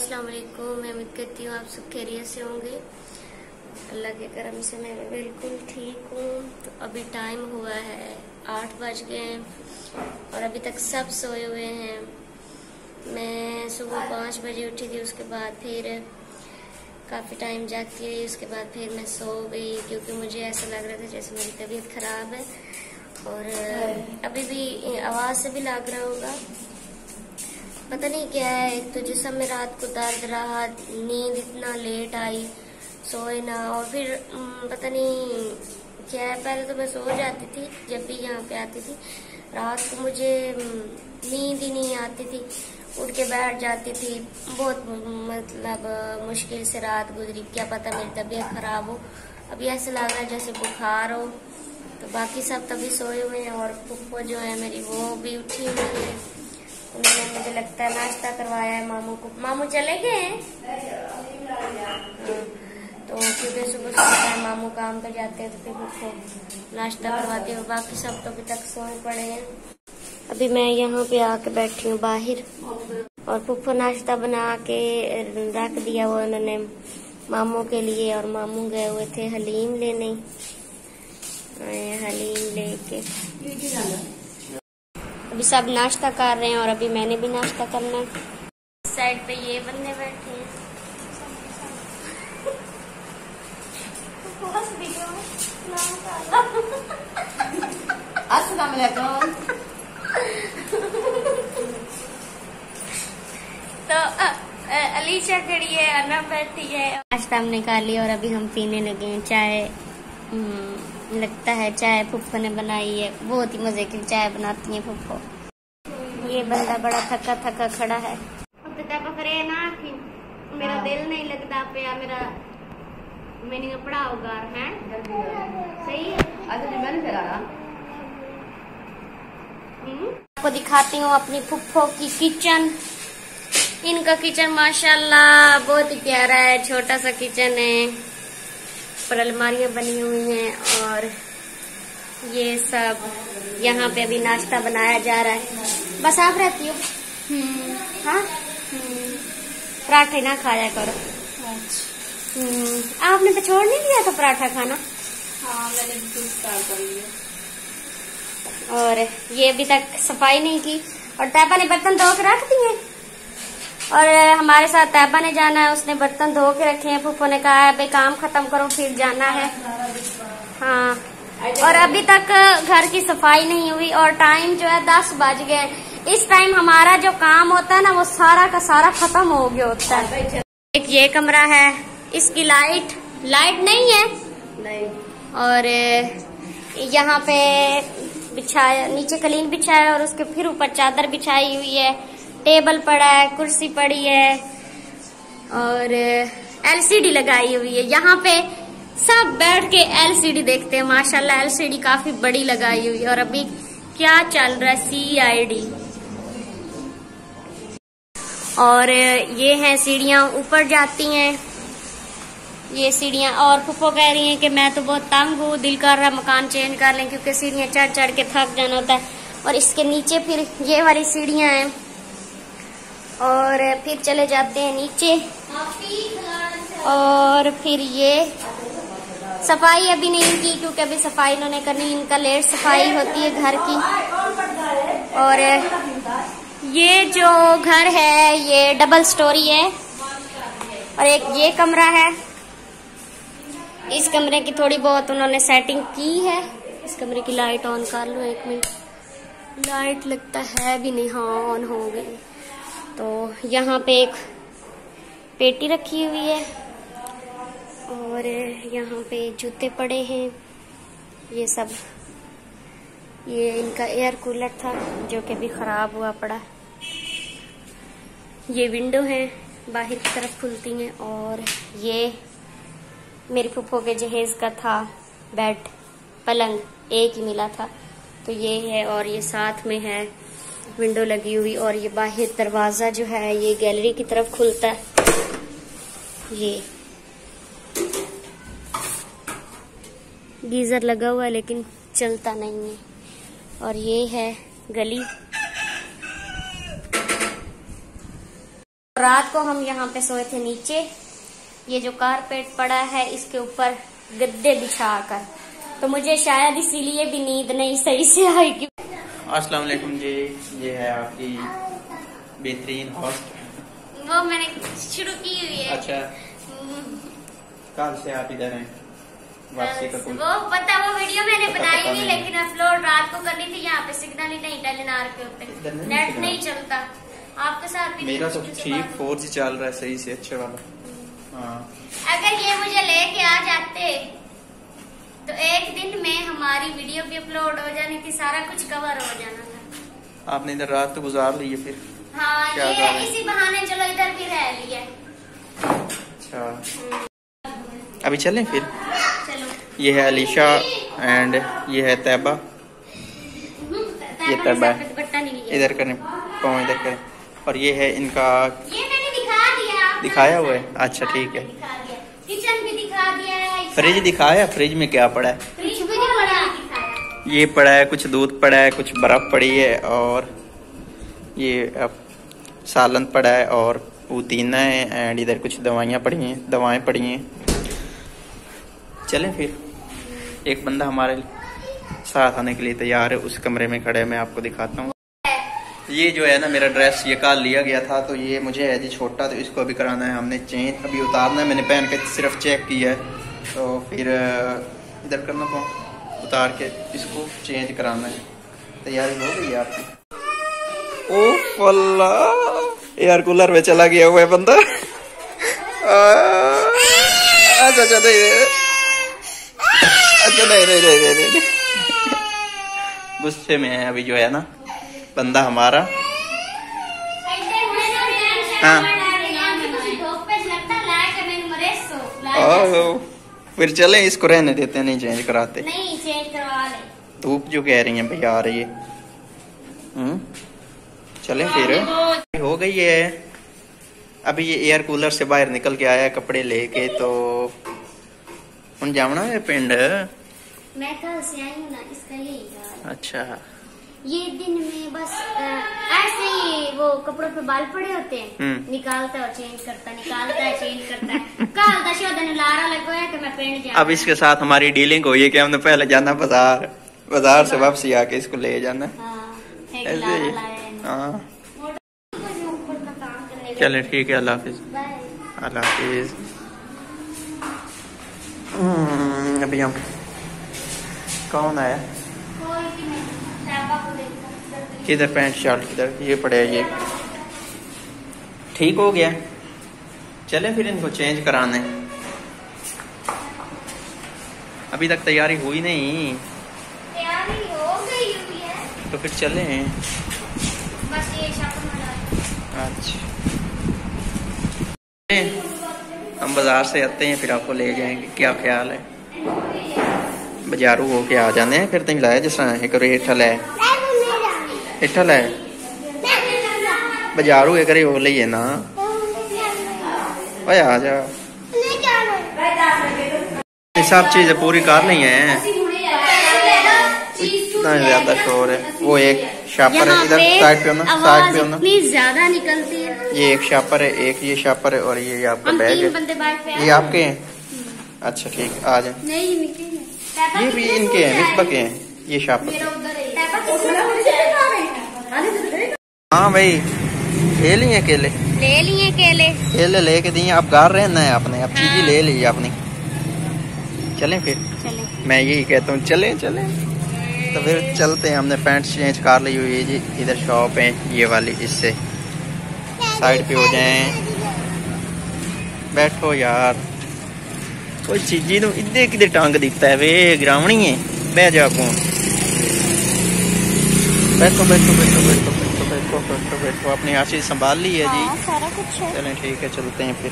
अस्सलाम वालेकुम। मैं उम्मीद करती हूँ आप सब खैरियत से होंगे। अल्लाह के करम से मैं बिल्कुल ठीक हूँ। तो अभी टाइम हुआ है 8 बज गए और अभी तक सब सोए हुए हैं। मैं सुबह 5 बजे उठी थी, उसके बाद फिर काफ़ी टाइम जागती रही, उसके बाद फिर मैं सो गई क्योंकि मुझे ऐसा लग रहा था जैसे मेरी तबीयत ख़राब है। और अभी भी आवाज़ से भी लग रहा होगा, पता नहीं क्या है। एक तो जिस्म में रात को दर्द रहा, नींद इतना लेट आई, सोए ना, और फिर पता नहीं क्या है। पहले तो मैं सो जाती थी जब भी यहाँ पे आती थी, रात को मुझे नींद ही नहीं आती थी, उठ के बैठ जाती थी। बहुत मतलब मुश्किल से रात गुजरी, क्या पता मेरी तबीयत खराब हो। अभी ऐसे लग रहा है जैसे बुखार हो। तो बाकी सब तभी सोए हुए हैं और पुप्पो जो है मेरी वो भी उठी हुई है। उन्होंने मुझे लगता है नाश्ता करवाया है मामू को। मामू चले गए हैं तो क्योंकि सुबह सुबह मामू काम पर जाते हैं तो फिर उसको नाश्ता करवाते हैं। बाकी सब तो अभी तक सोए पड़े हैं। अभी मैं यहाँ पे आके बैठी हूँ बाहर और पुप्पो नाश्ता बना के रख दिया वो उन्होंने मामू के लिए। और मामू गए हुए थे हलीम लेने, हलीम लेके अभी सब नाश्ता कर रहे हैं और अभी मैंने भी नाश्ता करना है। साइड पे ये बंदे बैठे हैं। अस्सलाम वालेकुम। तो अलीशा खड़ी है, अना बैठी है। नाश्ता हमने खा लिया और अभी हम पीने लगे हैं चाय। लगता है चाय फुफ्फो ने बनाई है, बहुत ही मजे की चाय बनाती है फुफ्फो। ये बंदा बड़ा थका थका खड़ा है। ना कि मेरा दिल नहीं लगता पे, मेरा मैंने पढ़ा होगा है सही है। आपको दिखाती हूँ अपनी फुफ्फो की किचन। इनका किचन माशाल्लाह बहुत ही प्यारा है, छोटा सा किचन है, पर अलमारियां बनी हुई हैं। और ये सब यहाँ पे अभी नाश्ता बनाया जा रहा है। बस आप रहती हो? हाँ, पराठे ना खाया करो। आपने तो छोड़ नहीं दिया था पराठा खाना? हाँ, मैंने भी स्टार्ट कर लिया। और ये अभी तक सफाई नहीं की और तैबा ने बर्तन धो के रख दिए। और हमारे साथ तैबा ने जाना है, उसने बर्तन धो के रखे हैं। फूफो ने कहा है भाई काम खत्म करो फिर जाना है। हाँ, और अभी तक घर की सफाई नहीं हुई और टाइम जो है 10 बज गए। इस टाइम हमारा जो काम होता है ना वो सारा का सारा खत्म हो गया होता है। एक ये कमरा है, इसकी लाइट नहीं है नहीं। और यहाँ पे बिछाया, नीचे कलीन बिछाया और उसके फिर ऊपर चादर बिछाई हुई है। टेबल पड़ा है, कुर्सी पड़ी है और एलसीडी लगाई हुई है। यहाँ पे सब बैठ के एलसीडी देखते हैं। माशाल्लाह एलसीडी काफी बड़ी लगाई हुई है। और अभी क्या चल रहा है, CID। और ये हैं सीढ़ियाँ ऊपर जाती हैं, ये सीढ़ियाँ। और फुप्पो कह रही हैं कि मैं तो बहुत तंग हूँ, दिल कर रहा मकान चेंज कर लें क्योंकि सीढ़ियाँ चढ़ चढ़ के थक जाना होता है। और इसके नीचे फिर ये वाली सीढ़ियाँ हैं और फिर चले जाते हैं नीचे। और फिर ये सफाई अभी नहीं की क्योंकि अभी सफाई इन्होंने करनी, इनका लेट सफाई होती है घर की। और ये जो घर है ये डबल स्टोरी है और एक ये कमरा है। इस कमरे की थोड़ी बहुत उन्होंने सेटिंग की है। इस कमरे की लाइट ऑन कर लो, 1 मिनट। लाइट लगता है भी नहीं, हाँ ऑन हो गई। तो यहाँ पे एक पेटी रखी हुई है और यहाँ पे जूते पड़े हैं। ये सब, ये इनका एयर कूलर था जो कि भी खराब हुआ पड़ा। ये विंडो है, बाहर की तरफ खुलती हैं। और ये मेरी फुफ्फो के जहेज का था बेड, पलंग एक ही मिला था तो ये है। और ये साथ में है विंडो लगी हुई और ये बाहर दरवाजा जो है ये गैलरी की तरफ खुलता है। ये गीजर लगा हुआ है लेकिन चलता नहीं है। और ये है गली। रात को हम यहाँ पे सोए थे नीचे। ये जो कारपेट पड़ा है इसके ऊपर गद्दे बिछाकर, तो मुझे शायद इसीलिए भी नींद नहीं सही से आएगी। अस्सलाम वालेकुम जी, ये है आपकी बेहतरीन होस्ट। वो मैंने शुरू की हुई है। अच्छा, कल से आप इधर हैं? वापसी का कोई वो पता, वो वीडियो मैंने बनाई नहीं, लेकिन अपलोड रात को करनी थी। यहाँ पे सिग्नल ही नहीं टेलीनार के ऊपर, नेट नहीं चलता। आपके साथ भी मेरा तो ठीक 4G चल रहा है सही से, अच्छे वाला। हाँ, अगर ये मुझे लेके आ जाते तो एक दिन में हमारी वीडियो भी अपलोड हो जानी थी, सारा कुछ कवर हो जाना था। आपने इधर रात तो गुजार ली है फिर? हाँ, ये इसी बहाने चलो इधर भी रह लिया। अच्छा, अभी चलें फिर? चलो। ये है अलीशा एंड ये है तैबा। ये तैबा इधर करें, पाँव इधर करें। और ये है इनका, ये मैंने दिखा दिया, दिखाया हुआ है। अच्छा ठीक है, किचन भी दिखा दिया है। फ्रिज दिखाया? फ्रिज में क्या पड़ा है? फ्रिज भी दिखाया। ये पड़ा है, कुछ दूध पड़ा है, कुछ बर्फ पड़ी है, और ये अब सालन पड़ा है और पुदीना है, एंड इधर कुछ दवाइयाँ पड़ी हैं, दवाएं पड़ी हैं। चलें फिर? एक बंदा हमारे साथ आने के लिए तैयार है, उस कमरे में खड़े है, मैं आपको दिखाता हूँ। ये जो है ना मेरा ड्रेस, ये कल लिया गया था, तो ये मुझे है जी छोटा, तो इसको अभी कराना है हमने चेंज, अभी उतारना है। मैंने पहन के सिर्फ चेक किया है, तो फिर इधर करना तो उतार के इसको चेंज कराना है। तैयारी हो गई है आपकी? ओ फल्ला, एयर कूलर में चला गया हुआ है बंदा। अच्छा नहीं, गुस्से में है अभी जो है ना बंदा हमारा। हाँ, फिर चले, इसको रहने देते हैं, नहीं चेंज कराते। नहीं, चेंज करवा ले। धूप जो कह रही है भैया आ रही है। चले फिर? हो गई है। अभी ये एयर कूलर से बाहर निकल के आया कपड़े लेके, तो उन जाना है पिंड। मैं कल से आई हूँ ना, इसका यही हाल। अच्छा, ये दिन में बस ऐसे ही वो कपड़ों पे बाल पड़े होते हैं, निकालता है और चेंज करता, निकालता है चेंज करता है। कल दशोधन लारा लगवाया कि मैं पिंड जाऊँ। अब इसके साथ हमारी डीलिंग हुई है कि हमने पहले जाना बाजार, बाजार से वापसी आके इसको ले जाना। ऐसे ही। हाँ, चले ठीक है, अल्लाह हाफिज। अल्लाह हाफिज। अभी हम कौन आया? किधर पैंट शर्ट किधर? ये पड़े, ये ठीक हो गया। चले फिर इनको चेंज कराने। अभी तक तैयारी हुई नहीं। तैयारी हो गई हुई है, तो फिर चले। बस ये अच्छा, हम बाजार से आते हैं, फिर आपको ले जाएंगे। क्या ख्याल है? बाजारू होके आ जाने हैं, फिर तुम लाया जिस तरह एक हेठल है बाजारू एक हो ली ना। ओए आ जा, सब चीजें पूरी कर ली है। इतना ज्यादा शोर है। वो एक शापर है इधर, साइड पे होना, साइड पे होना। इतनी ज्यादा निकलती है। ये एक शापर है, एक ये शापर है, और ये आपका बैग है। ये आपके हैं? अच्छा ठीक, आ जाए। ये भी इनके हैं, मिसबा के हैं ये शापर। हाँ भाई, ले लिए केले, ले लिए केले, केले लेके दिए। आप गार रहना है आपने, अब चीजें ले ली आपने। चलें फिर? चलें। मैं यही कहता हूँ, चलें। तो फिर चलते हैं। हमने पैंट चेंज कर ली हुई है जी। इधर शॉप है ये वाली, इससे साइड पे हो जाएं। बैठो यार, कोई चीज़ी तो इधर किधर टांग दिखता है वे, ग्रावणी है। बह जा कौन, बैठो। अपनी हर चीज संभाल ली है जी। सारा कुछ है। चलें ठीक है, चलते हैं फिर।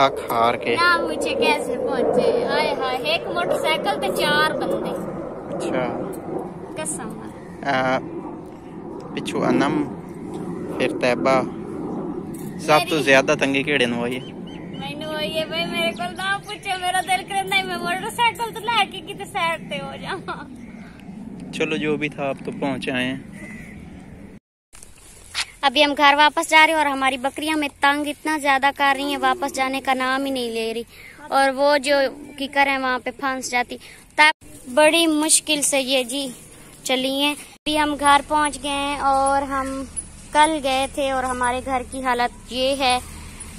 थक हार के ना मुझे कैसे पहुंचे। हाय हाय, एक मोटरसाइकिल पे 4 बंदे। अच्छा कसम पिछू अनम फिर तैबा सब तो ज्यादा तंगी केड़े नु होई मैनू होई भाई, मेरे को ना पूछो, मेरा दिल करदा है मैं मोटरसाइकिल तो लेके किते साइड पे हो जावां। चलो जो भी था अब तो पहुंच आए हैं। अभी हम घर वापस जा रहे हैं और हमारी बकरियां में तंग इतना ज्यादा कर रही हैं, वापस जाने का नाम ही नहीं ले रही। और वो जो कीकर है वहाँ पे फंस जाती, तब बड़ी मुश्किल से ये जी चली हैं। अभी हम घर पहुँच गए हैं और हम कल गए थे और हमारे घर की हालत ये है,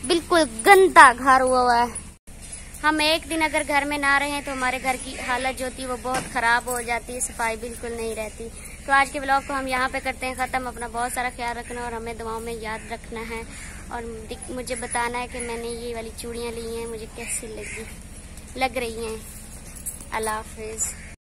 बिल्कुल गंदा घर हुआ है। हम एक दिन अगर घर में ना रहें तो हमारे घर की हालत जो होती है वो बहुत खराब हो जाती है, सफाई बिल्कुल नहीं रहती। तो आज के ब्लॉग को हम यहाँ पे करते हैं ख़त्म। अपना बहुत सारा ख्याल रखना और हमें दुआओं में याद रखना है और मुझे बताना है कि मैंने ये वाली चूड़ियाँ ली हैं मुझे कैसी लग रही हैं। अल्लाह हाफिज़।